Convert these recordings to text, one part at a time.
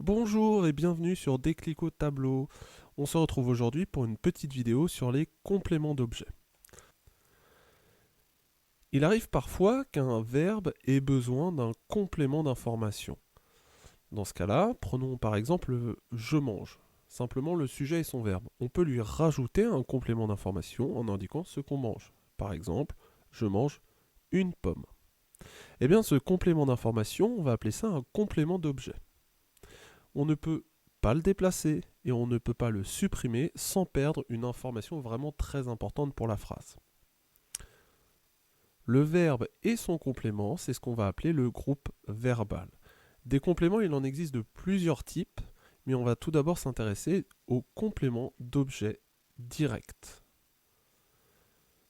Bonjour et bienvenue sur Déclic au tableau. On se retrouve aujourd'hui pour une petite vidéo sur les compléments d'objets. Il arrive parfois qu'un verbe ait besoin d'un complément d'information. Dans ce cas-là, prenons par exemple le je mange. Simplement le sujet et son verbe. On peut lui rajouter un complément d'information en indiquant ce qu'on mange. Par exemple, je mange une pomme. Eh bien, ce complément d'information, on va appeler ça un complément d'objet. On ne peut pas le déplacer et on ne peut pas le supprimer sans perdre une information vraiment très importante pour la phrase. Le verbe et son complément, c'est ce qu'on va appeler le groupe verbal. Des compléments, il en existe de plusieurs types, mais on va tout d'abord s'intéresser au complément d'objet direct.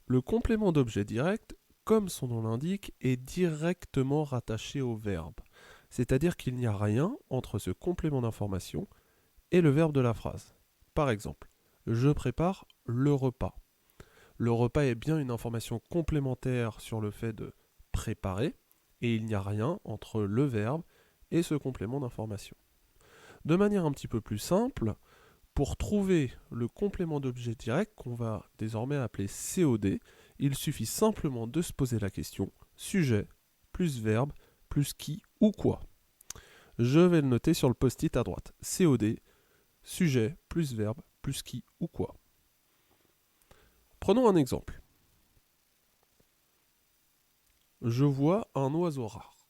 Le complément d'objet direct, comme son nom l'indique, est directement rattaché au verbe. C'est-à-dire qu'il n'y a rien entre ce complément d'information et le verbe de la phrase. Par exemple, je prépare le repas. Le repas est bien une information complémentaire sur le fait de préparer, et il n'y a rien entre le verbe et ce complément d'information. De manière un petit peu plus simple, pour trouver le complément d'objet direct qu'on va désormais appeler COD, il suffit simplement de se poser la question sujet plus verbe plus qui ou quoi. Je vais le noter sur le post-it à droite. COD, sujet plus verbe plus qui ou quoi. Prenons un exemple. Je vois un oiseau rare.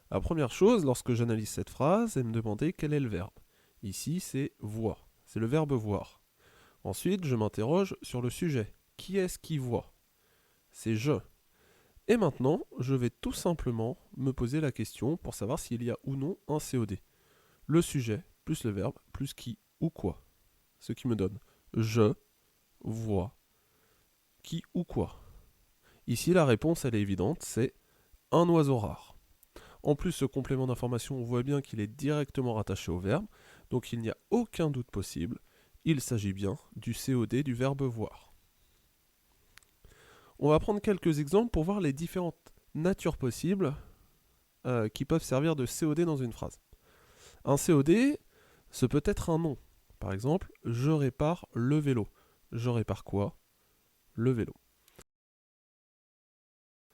La première chose, lorsque j'analyse cette phrase, est me demander quel est le verbe. Ici, c'est voir. C'est le verbe voir. Ensuite, je m'interroge sur le sujet. Qui est-ce qui voit? C'est je. Et maintenant, je vais tout simplement me poser la question pour savoir s'il y a ou non un COD. Le sujet plus le verbe plus qui ou quoi. Ce qui me donne je vois qui ou quoi. Ici, la réponse, elle est évidente, c'est un oiseau rare. En plus, ce complément d'information, on voit bien qu'il est directement rattaché au verbe, donc il n'y a aucun doute possible. Il s'agit bien du COD du verbe voir. On va prendre quelques exemples pour voir les différentes natures possibles qui peuvent servir de COD dans une phrase. Un COD, ce peut être un nom. Par exemple, je répare le vélo. Je répare quoi? Le vélo.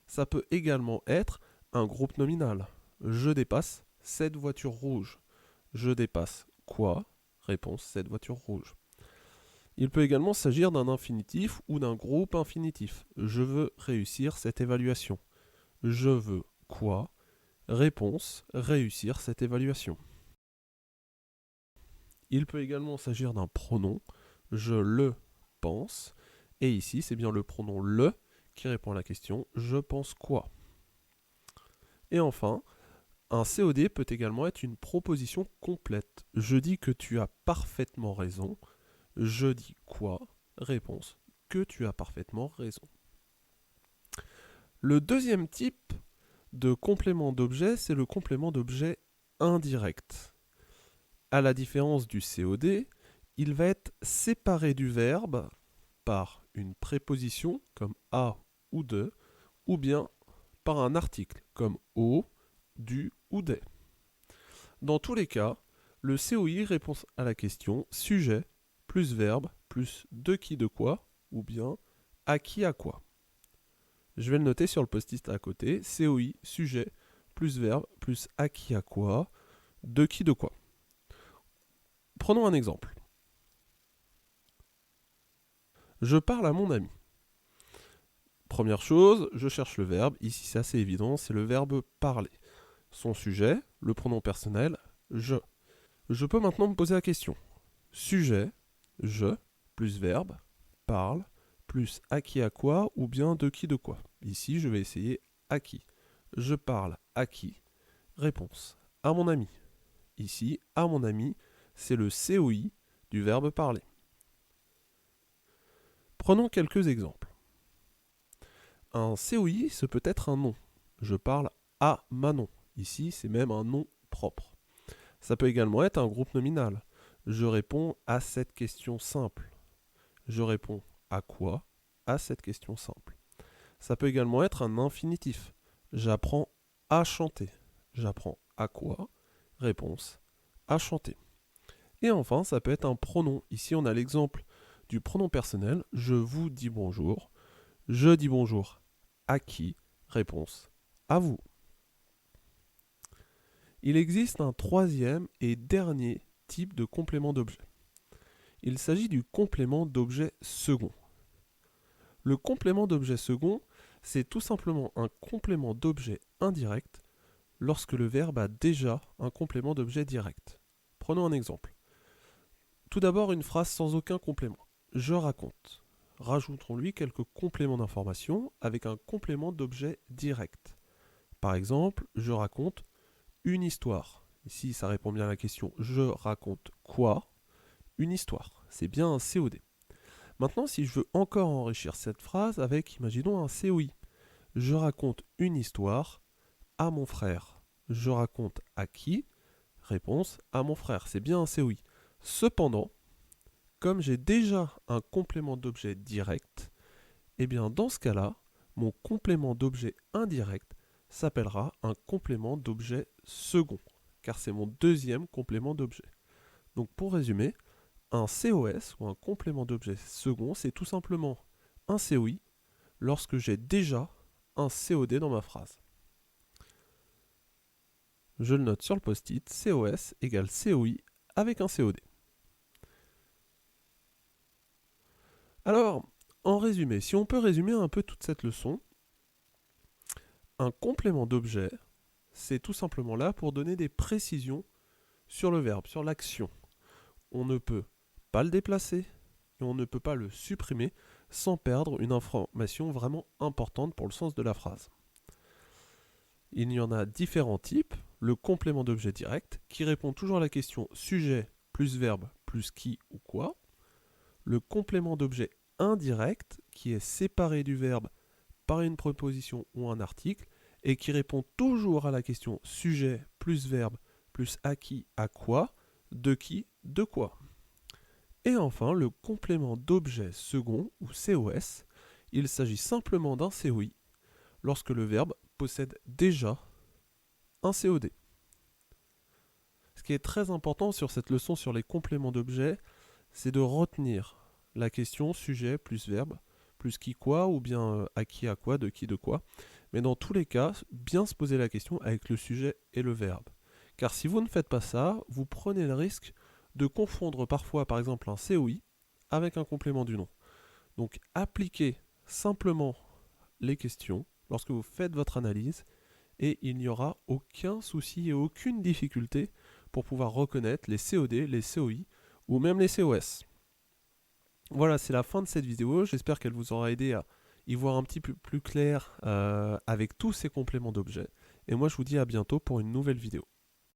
Ça peut également être un groupe nominal. Je dépasse cette voiture rouge. Je dépasse quoi? Réponse, cette voiture rouge. Il peut également s'agir d'un infinitif ou d'un groupe infinitif. Je veux réussir cette évaluation. Je veux quoi? Réponse, réussir cette évaluation. Il peut également s'agir d'un pronom. Je le pense. Et ici, c'est bien le pronom le qui répond à la question je pense quoi? Et enfin, un COD peut également être une proposition complète. Je dis que tu as parfaitement raison. Je dis quoi? Réponse, que tu as parfaitement raison. Le deuxième type de complément d'objet, c'est le complément d'objet indirect. À la différence du COD, il va être séparé du verbe par une préposition comme à ou de, ou bien par un article comme au, du ou des. Dans tous les cas, le COI répond à la question sujet plus verbe plus de qui de quoi, ou bien à qui à quoi. Je vais le noter sur le post-it à côté. COI, sujet, plus verbe, plus à qui à quoi, de qui de quoi. Prenons un exemple. Je parle à mon ami. Première chose, je cherche le verbe. Ici, c'est assez évident, c'est le verbe parler. Son sujet, le pronom personnel, je. Je peux maintenant me poser la question. Sujet, je, plus verbe, parle, plus à qui à quoi, ou bien de qui de quoi. Ici, je vais essayer à qui. Je parle à qui? Réponse, à mon ami. Ici, à mon ami, c'est le COI du verbe parler. Prenons quelques exemples. Un COI, ce peut être un nom. Je parle à Manon. Ici, c'est même un nom propre. Ça peut également être un groupe nominal. Je réponds à cette question simple. Je réponds à quoi? À cette question simple. Ça peut également être un infinitif. J'apprends à chanter. J'apprends à quoi? Réponse à chanter. Et enfin, ça peut être un pronom. Ici, on a l'exemple du pronom personnel. Je vous dis bonjour. Je dis bonjour à qui? Réponse à vous. Il existe un troisième et dernier type de complément d'objet. Il s'agit du complément d'objet second. Le complément d'objet second, c'est tout simplement un complément d'objet indirect lorsque le verbe a déjà un complément d'objet direct. Prenons un exemple. Tout d'abord, une phrase sans aucun complément. Je raconte. Rajoutons-lui quelques compléments d'information avec un complément d'objet direct. Par exemple, je raconte une histoire. Ici, ça répond bien à la question je raconte quoi? Une histoire. C'est bien un COD. Maintenant, si je veux encore enrichir cette phrase avec, imaginons, un COI. Je raconte une histoire à mon frère. Je raconte à qui? Réponse à mon frère. C'est bien un COI. Cependant, comme j'ai déjà un complément d'objet direct, eh bien dans ce cas-là, mon complément d'objet indirect s'appellera un complément d'objet second, car c'est mon deuxième complément d'objet. Donc pour résumer, un COS ou un complément d'objet second, c'est tout simplement un COI lorsque j'ai déjà un COD dans ma phrase. Je le note sur le post-it, COS égale COI avec un COD. Alors, en résumé, si on peut résumer un peu toute cette leçon, un complément d'objet, c'est tout simplement là pour donner des précisions sur le verbe, sur l'action. On ne peut pas le déplacer et on ne peut pas le supprimer sans perdre une information vraiment importante pour le sens de la phrase. Il y en a différents types. Le complément d'objet direct qui répond toujours à la question sujet plus verbe plus qui ou quoi. Le complément d'objet indirect qui est séparé du verbe par une préposition ou un article et qui répond toujours à la question sujet plus verbe plus à qui, à quoi, de qui, de quoi. Et enfin, le complément d'objet second ou COS, il s'agit simplement d'un COI lorsque le verbe possède déjà un COD. Ce qui est très important sur cette leçon sur les compléments d'objet, c'est de retenir la question sujet plus verbe plus qui quoi ou bien à qui à quoi, de qui de quoi. Mais dans tous les cas, bien se poser la question avec le sujet et le verbe. Car si vous ne faites pas ça, vous prenez le risque de confondre parfois par exemple un COI avec un complément du nom. Donc appliquez simplement les questions lorsque vous faites votre analyse et il n'y aura aucun souci et aucune difficulté pour pouvoir reconnaître les COD, les COI ou même les COS. Voilà, c'est la fin de cette vidéo. J'espère qu'elle vous aura aidé à y voir un petit peu plus clair avec tous ces compléments d'objets. Et moi, je vous dis à bientôt pour une nouvelle vidéo.